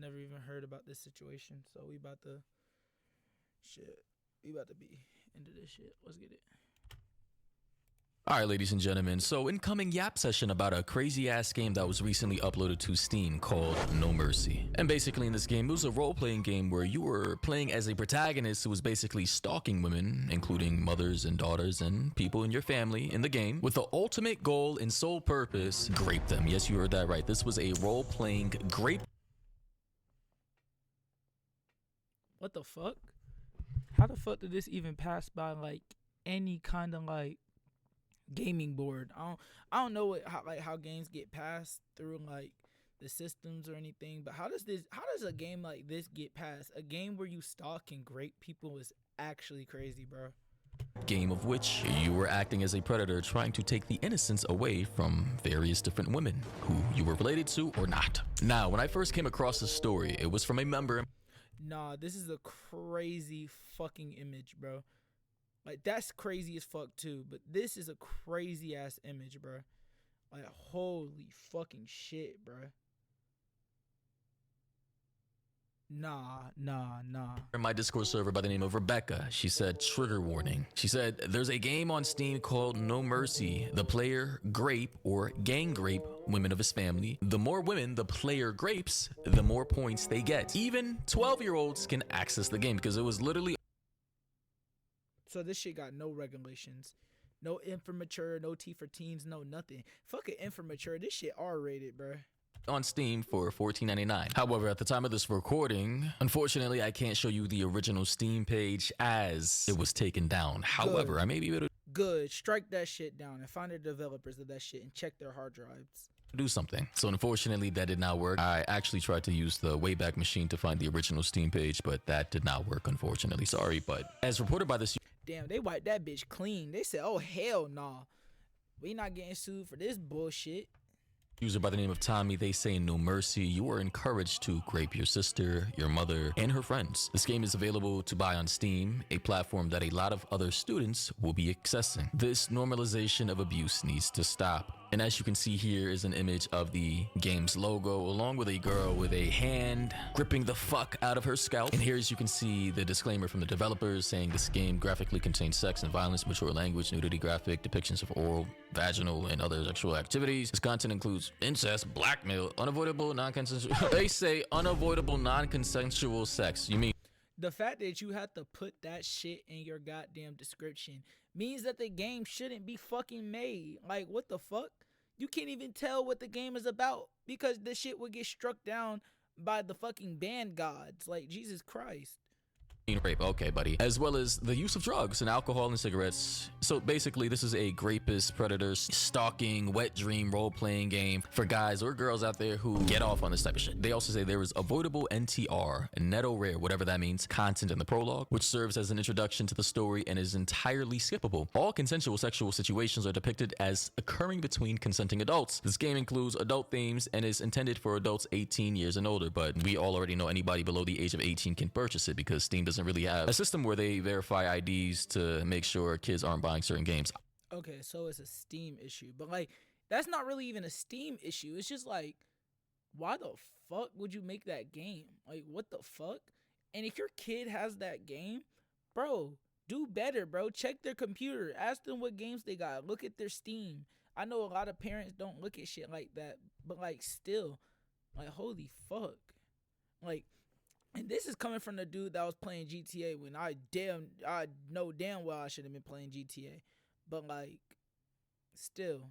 never even heard about this situation. So we about to be into this shit. Let's get it. Alright, ladies and gentlemen, so incoming yap session about a crazy ass game that was recently uploaded to Steam called No Mercy. And basically in this game, it was a role-playing game where you were playing as a protagonist who was basically stalking women, including mothers and daughters and people in your family in the game, with the ultimate goal and sole purpose, grape them. Yes, you heard that right. This was a role-playing grape. What the fuck? How the fuck did this even pass by like any kind of like gaming board? I don't know how games get passed through like the systems or anything, but how does a game like this get passed? A game where you stalk and grape people is actually crazy, bro. Game of which you were acting as a predator trying to take the innocence away from various different women who you were related to or not. Now, when I first came across this story, it was from a member. Nah, this is a crazy fucking image, bro. Like, that's crazy as fuck, too. But this is a crazy-ass image, bro. Like, holy fucking shit, bro. Nah. In my Discord server by the name of Rebecca, she said, trigger warning. She said, there's a game on Steam called No Mercy. The player grape or gang grape women of his family. The more women the player grapes, the more points they get. Even 12-year-olds can access the game because it was literally... So this shit got no regulations. No N for mature, no T for teens, no nothing. Fuck it, N for mature. This shit R-rated, bro. On Steam for $14.99. However, at the time of this recording, unfortunately, I can't show you the original Steam page as it was taken down. However, I may be able to Good. Strike that shit down and find the developers of that shit and check their hard drives. Do something. So unfortunately, that did not work. I actually tried to use the Wayback Machine to find the original Steam page, but that did not work, unfortunately. Sorry, but as reported by this... Damn, they wiped that bitch clean. They said, oh, hell nah. We not getting sued for this bullshit. User by the name of Tommy, they say no mercy. You are encouraged to grape your sister, your mother, and her friends. This game is available to buy on Steam, a platform that a lot of other students will be accessing. This normalization of abuse needs to stop. And as you can see here is an image of the game's logo along with a girl with a hand gripping the fuck out of her scalp. And here as you can see the disclaimer from the developers saying this game graphically contains sex and violence, mature language, nudity, graphic depictions of oral, vaginal, and other sexual activities. This content includes incest, blackmail, unavoidable, non-consensual. They say unavoidable, non-consensual sex. You mean the fact that you have to put that shit in your goddamn description means that the game shouldn't be fucking made. Like, what the fuck? You can't even tell what the game is about because the shit would get struck down by the fucking band gods. Like, Jesus Christ. Rape, okay, buddy. As well as the use of drugs and alcohol and cigarettes. So basically, this is a grapist, predator, stalking, wet dream role-playing game for guys or girls out there who get off on this type of shit. They also say there is avoidable NTR, netto rare, whatever that means, content in the prologue, which serves as an introduction to the story and is entirely skippable. All consensual sexual situations are depicted as occurring between consenting adults. This game includes adult themes and is intended for adults 18 years and older, but we all already know anybody below the age of 18 can purchase it because Steam doesn't really have a system where they verify IDs to make sure kids aren't buying certain games. Okay, so it's a Steam issue, but like that's not really even a Steam issue. It's just like, why the fuck would you make that game? Like, what the fuck? And if your kid has that game, bro, do better, bro. Check their computer. Ask them what games they got. Look at their Steam. I know a lot of parents don't look at shit like that, but like still, like holy fuck. Like, and this is coming from the dude that was playing GTA when I know damn well I should have been playing GTA. But like, still.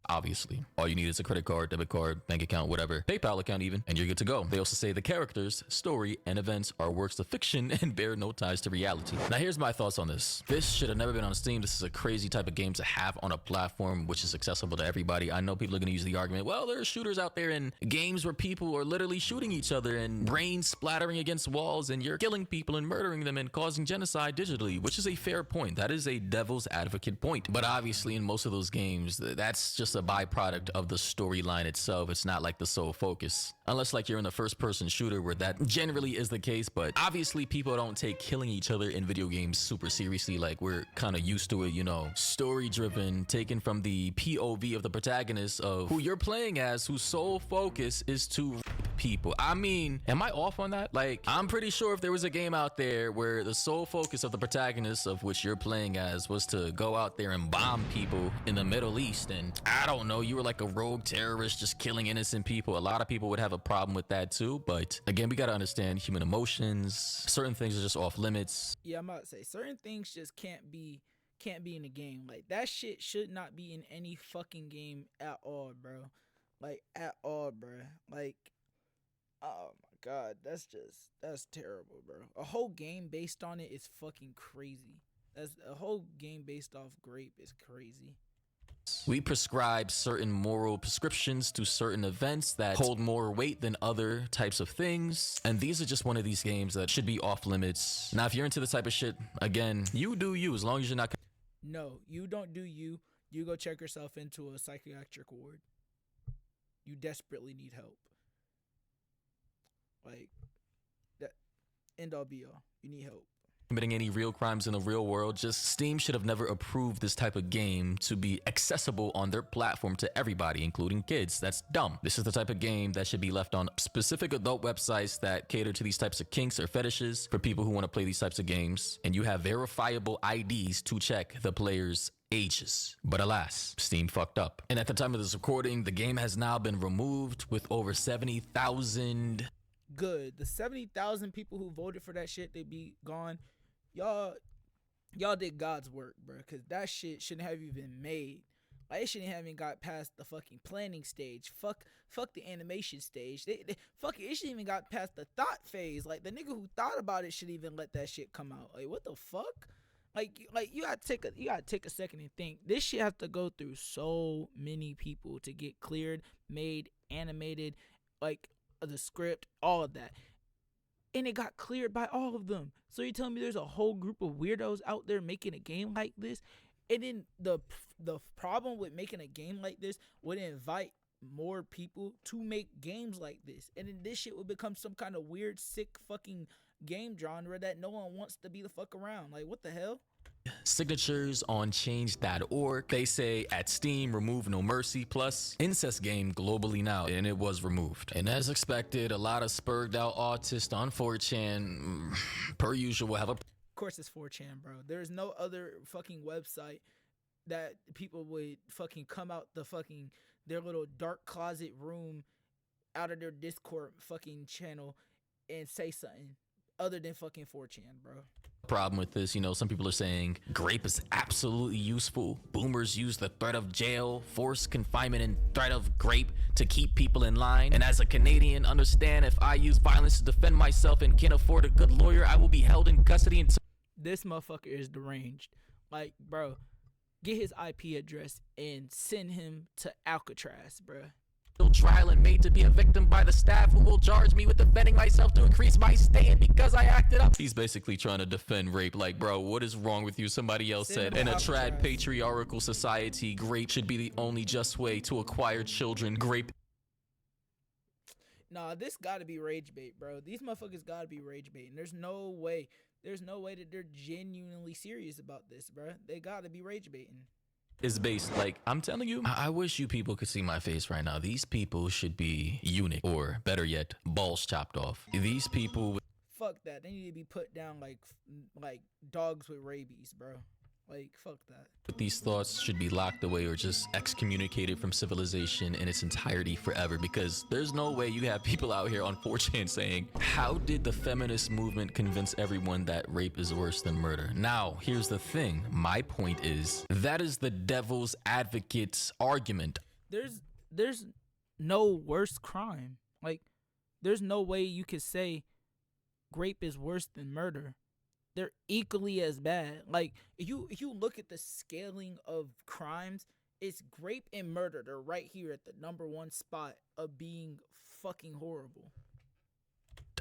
Obviously, all you need is a credit card, debit card, bank account, whatever, PayPal account even, and you're good to go. They also say the characters, story, and events are works of fiction and bear no ties to reality. Now here's my thoughts on this. This should have never been on Steam. This is a crazy type of game to have on a platform which is accessible to everybody. I know people are going to use the argument, well, there are shooters out there in games where people are literally shooting each other and brains splattering against walls and you're killing people and murdering them and causing genocide digitally, which is a fair point. That is a devil's advocate point. But obviously in most of those games, that's just a byproduct of the storyline itself. It's not like the sole focus, unless like you're in a first-person shooter where that generally is the case. But obviously people don't take killing each other in video games super seriously. Like, we're kind of used to it, you know, story driven, taken from the POV of the protagonist of who you're playing as, whose sole focus is to people. I mean, am I off on that? Like, I'm pretty sure if there was a game out there where the sole focus of the protagonist, of which you're playing as, was to go out there and bomb people in the Middle East, and I don't know, you were like a rogue terrorist just killing innocent people, a lot of people would have a problem with that too. But again, we gotta understand human emotions. Certain things are just off limits. Yeah, I'm about to say certain things just can't be in the game. Like, that shit should not be in any fucking game at all, bro. Like, at all, bro. Like, oh my god, that's terrible, bro. A whole game based on it is fucking crazy. That's a whole game based off Grape is crazy. We prescribe certain moral prescriptions to certain events that hold more weight than other types of things. And these are just one of these games that should be off limits. Now, if you're into this type of shit, again, you do you, as long as you're not... No, you don't do you. You go check yourself into a psychiatric ward. You desperately need help. Like, that end all be all. You need help. Committing any real crimes in the real world. Just Steam should have never approved this type of game to be accessible on their platform to everybody, including kids. That's dumb. This is the type of game that should be left on specific adult websites that cater to these types of kinks or fetishes for people who want to play these types of games. And you have verifiable IDs to check the player's ages. But alas, Steam fucked up. And at the time of this recording, the game has now been removed with over 70,000... Good. The 70,000 people who voted for that shit, they be gone. Y'all did God's work, bro. Because that shit shouldn't have even made. Like, it shouldn't have even got past the fucking planning stage. Fuck the animation stage. Fuck it. It shouldn't even got past the thought phase. Like, the nigga who thought about it should even let that shit come out. Like, what the fuck? Like you gotta take a second and think. This shit has to go through so many people to get cleared, made, animated, like the script, all of that. And it got cleared by all of them. So you're telling me there's a whole group of weirdos out there making a game like this? And then the problem with making a game like this would invite more people to make games like this. And then this shit would become some kind of weird, sick fucking game genre that no one wants to be the fuck around. Like, what the hell? Signatures on change.org. They say at Steam, remove no mercy, plus incest game globally now, and it was removed. And as expected, a lot of spurred out autists on 4chan, per usual, have a... Of course it's 4chan, bro. There's no other fucking website that people would fucking come out their little dark closet room out of their Discord fucking channel and say something other than fucking 4chan, bro. Problem with this, you know, some people are saying Grape is absolutely useful. Boomers use the threat of jail, forced confinement, and threat of Grape to keep people in line. And as a Canadian, understand if I use violence to defend myself and can't afford a good lawyer, I will be held in custody until... This motherfucker is deranged. Like, bro, get his IP address and send him to Alcatraz, bro. Trial and made to be a victim by the staff who will charge me with defending myself to increase my stay in because I acted up. He's basically trying to defend Rape. Like, bro, what is wrong with you? Somebody else said in a trad patriarchal society, Grape should be the only just way to acquire children. Grape. Nah, this gotta be rage bait, bro. These motherfuckers gotta be rage bait. And there's no way that they're genuinely serious about this, bro. They gotta be rage baiting. Is based, like, I'm telling you, I wish you people could see my face right now. These people should be eunuch, or better yet, balls chopped off. These people... Fuck that. They need to be put down like dogs with rabies, bro. Like, fuck that. But these thoughts should be locked away or just excommunicated from civilization in its entirety forever, because there's no way you have people out here on 4chan saying, how did the feminist movement convince everyone that rape is worse than murder? Now, here's the thing. My point is, that is the devil's advocate's argument. There's no worse crime. Like, there's no way you could say rape is worse than murder. They're equally as bad. Like, if you look at the scaling of crimes, it's rape and murder. They're right here at the #1 spot of being fucking horrible.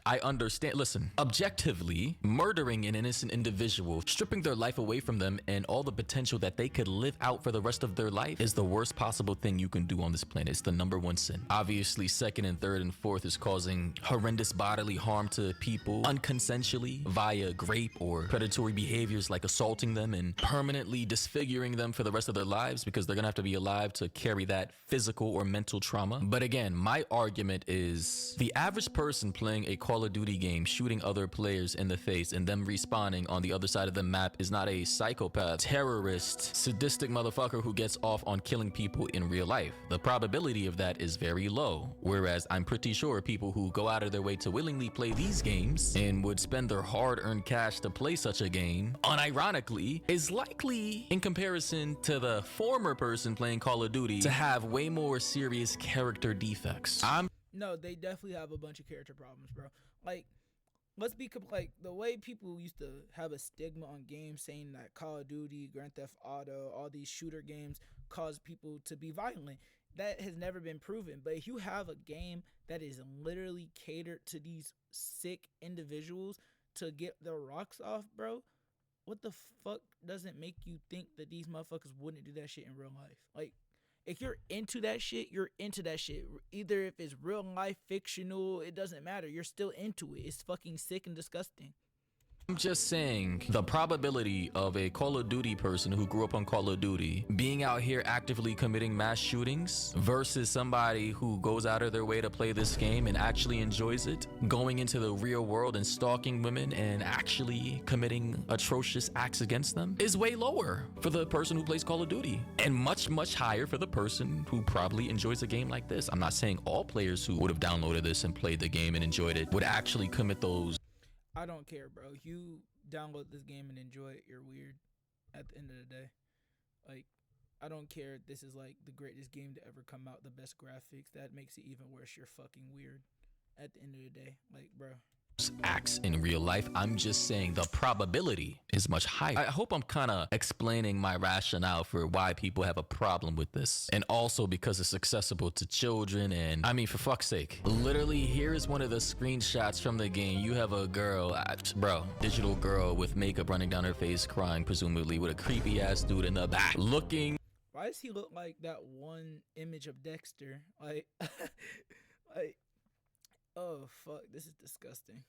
I understand. Listen, objectively, murdering an innocent individual, stripping their life away from them and all the potential that they could live out for the rest of their life is the worst possible thing you can do on this planet. It's the #1 sin. Obviously, second and third and fourth is causing horrendous bodily harm to people unconsensually via rape or predatory behaviors like assaulting them and permanently disfiguring them for the rest of their lives because they're gonna have to be alive to carry that physical or mental trauma. But again, my argument is the average person playing a Call of Duty game, shooting other players in the face and them respawning on the other side of the map is not a psychopath, terrorist, sadistic motherfucker who gets off on killing people in real life. The probability of that is very low. Whereas I'm pretty sure people who go out of their way to willingly play these games and would spend their hard-earned cash to play such a game, unironically, is likely, in comparison to the former person playing Call of Duty, to have way more serious character defects. No, they definitely have a bunch of character problems, bro. Like, let's be like the way people used to have a stigma on games saying that Call of Duty, Grand Theft Auto, all these shooter games cause people to be violent. That has never been proven. But if you have a game that is literally catered to these sick individuals to get their rocks off, bro, what the fuck doesn't make you think that these motherfuckers wouldn't do that shit in real life? Like, if you're into that shit, you're into that shit. Either if it's real life, fictional, it doesn't matter. You're still into it. It's fucking sick and disgusting. I'm just saying the probability of a Call of Duty person who grew up on Call of Duty being out here actively committing mass shootings versus somebody who goes out of their way to play this game and actually enjoys it, going into the real world and stalking women and actually committing atrocious acts against them is way lower for the person who plays Call of Duty and much, much higher for the person who probably enjoys a game like this. I'm not saying all players who would have downloaded this and played the game and enjoyed it would actually commit those. I don't care, bro. You download this game and enjoy it, you're weird at the end of the day. Like, I don't care if this is like the greatest game to ever come out, the best graphics. That makes it even worse. You're fucking weird at the end of the day. Like, bro. Acts in real life. I'm just saying the probability is much higher. I hope I'm kind of explaining my rationale for why people have a problem with this, and also because it's accessible to children. And I mean, for fuck's sake, literally here is one of the screenshots from the game. You have a girl, bro, digital girl with makeup running down her face, crying presumably, with a creepy ass dude in the back looking. Why does he look like that one image of Dexter? Like like, oh fuck, this is disgusting.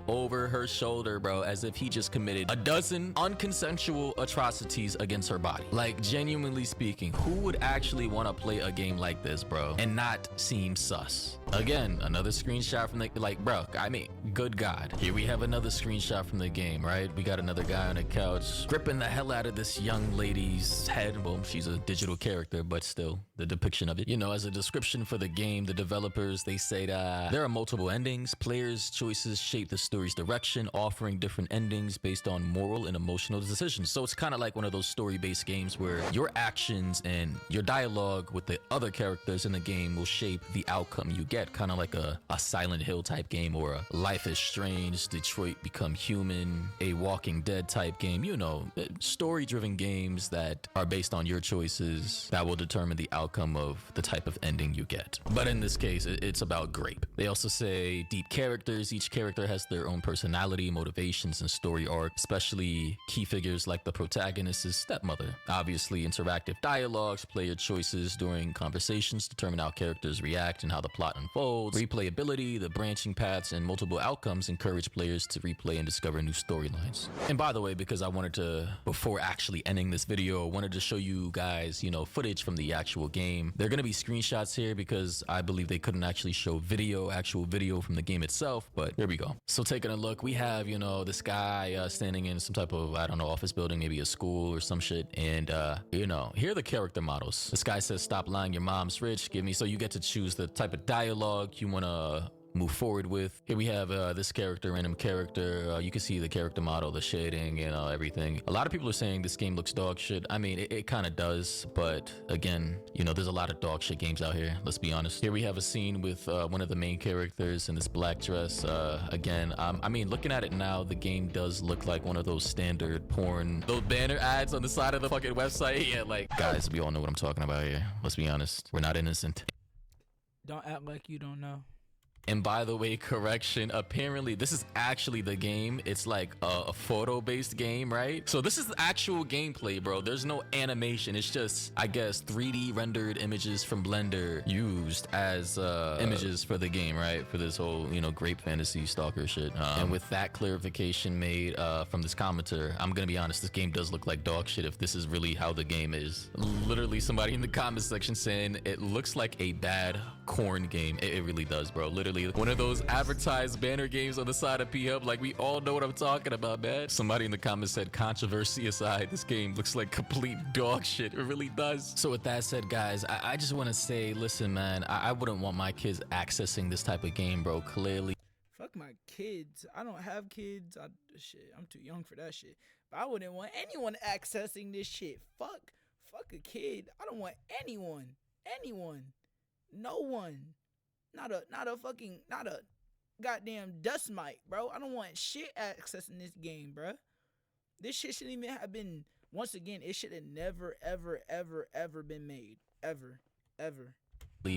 Over her shoulder, bro, as if he just committed a dozen unconsensual atrocities against her body. Like, genuinely speaking, who would actually want to play a game like this, bro, and not seem sus? Again, another screenshot from the, like, bro, I mean, good God. Here we have another screenshot from the game, right? We got another guy on a couch gripping the hell out of this young lady's head. Well, she's a digital character, but still, the depiction of it. You know, as a description for the game, the developers, they say that there are multiple endings. Players' choices shape the story's direction, offering different endings based on moral and emotional decisions. So it's kind of like one of those story-based games where your actions and your dialogue with the other characters in the game will shape the outcome you get, kind of like a Silent Hill type game or a Life is Strange, Detroit Become Human, a Walking Dead type game. You know, story-driven games that are based on your choices that will determine the outcome of the type of ending you get. But in this case, it's about grape. They also say deep characters. Each character has their own personality, motivations, and story arc, especially key figures like the protagonist's stepmother. Obviously, interactive dialogues, player choices during conversations determine how characters react and how the plot unfolds. Replayability, the branching paths, and multiple outcomes encourage players to replay and discover new storylines. And by the way, because I wanted to, before actually ending this video, I wanted to show you guys, you know, footage from the actual game. There are going to be screenshots here because I believe they couldn't actually show actual video from the game itself, but here we go. So taking a look, we have, you know, this guy standing in some type of, I don't know, office building, maybe a school or some shit. And, you know, here are the character models. This guy says, "Stop lying, your mom's rich, give me." So you get to choose the type of dialogue you want to move forward with. Here we have this character, random character. You can see the character model, the shading, you know, everything. A lot of people are saying this game looks dog shit. I mean, it kind of does, but again, you know, there's a lot of dog shit games out here, let's be honest. Here we have a scene with one of the main characters in this black dress. Again, I mean, looking at it now, the game does look like one of those standard porn, those banner ads on the side of the fucking website. Yeah, like, guys, we all know what I'm talking about here. Let's be honest. We're not innocent. Don't act like you don't know. And by the way, correction, apparently this is actually the game. It's like a photo-based game, right? So this is the actual gameplay, bro. There's no animation. It's just, I guess, 3D rendered images from Blender used as images for the game, right? For this whole, you know, grape fantasy stalker shit. And with that clarification made from this commenter, I'm gonna be honest, this game does look like dog shit if this is really how the game is. Literally somebody in the comment section saying it looks like a bad corn game. It really does, bro. Literally one of those advertised banner games on the side of P-Hub. Like, we all know what I'm talking about, man. Somebody in the comments said, controversy aside, this game looks like complete dog shit. It really does. So with that said, guys, I just want to say, listen, man, I wouldn't want my kids accessing this type of game, bro. Clearly. Fuck my kids. I don't have kids. Shit, I'm too young for that shit. But I wouldn't want anyone accessing this shit. Fuck a kid. I don't want anyone. No one. Not a goddamn dust mite, bro. I don't want shit accessing this game, bro. This shit shouldn't even have been, once again, it should have never, ever been made. Ever.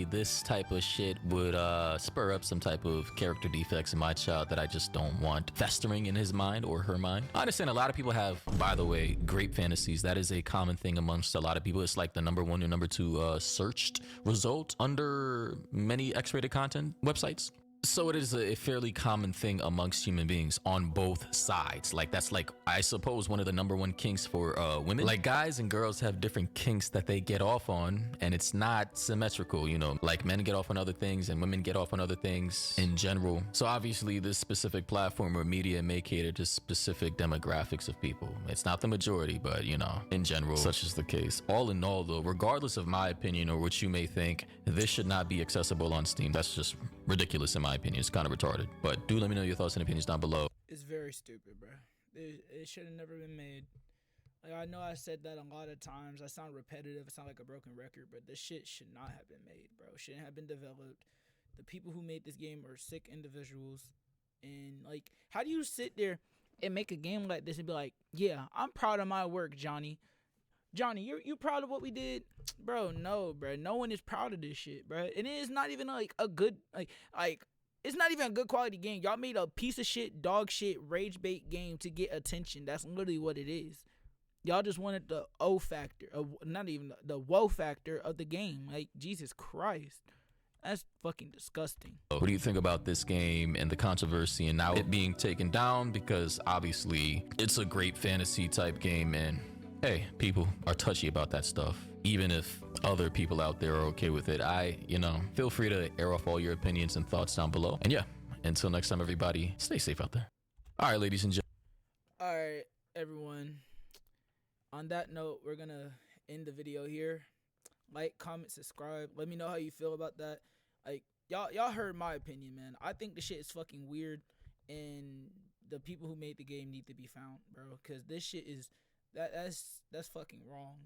This type of shit would spur up some type of character defects in my child that I just don't want festering in his mind or her mind. I understand a lot of people have, by the way, grape fantasies. That is a common thing amongst a lot of people. It's like the number 1 or number 2 searched result under many X-rated content websites. So it is a fairly common thing amongst human beings on both sides. Like, that's like, I suppose, one of the number 1 kinks for women. Like, guys and girls have different kinks that they get off on, and it's not symmetrical, you know. Like, men get off on other things and women get off on other things in general. So obviously this specific platform or media may cater to specific demographics of people. It's not the majority, but, you know, in general, such is the case. All in all, though, regardless of my opinion or what you may think, this should not be accessible on Steam. That's just ridiculous in my opinion. It's kind of retarded. But do let me know your thoughts and opinions down below. It's very stupid, bro. It should have never been made. Like, I know I said that a lot of times. I sound repetitive. I sound like a broken record, but this shit should not have been made, bro. It shouldn't have been developed. The people who made this game are sick individuals. And, like, how do you sit there and make a game like this and be like, yeah, I'm proud of my work, Johnny. Johnny, you proud of what we did? Bro, no, bro. No one is proud of this shit, bro. And it is not even like a good, like it's not even a good quality game. Y'all made a piece of shit, dog shit, rage bait game to get attention. That's literally what it is. Y'all just wanted the O factor, not even the woe factor of the game. Like, Jesus Christ. That's fucking disgusting. What do you think about this game and the controversy and now it being taken down? Because obviously it's a great fantasy type game, and hey, people are touchy about that stuff. Even if other people out there are okay with it, feel free to air off all your opinions and thoughts down below. And yeah, until next time, everybody, stay safe out there. All right, ladies and gentlemen. All right, everyone. On that note, we're going to end the video here. Like, comment, subscribe. Let me know how you feel about that. Like, y'all heard my opinion, man. I think the shit is fucking weird, and the people who made the game need to be found, bro. Because this shit is, that's fucking wrong.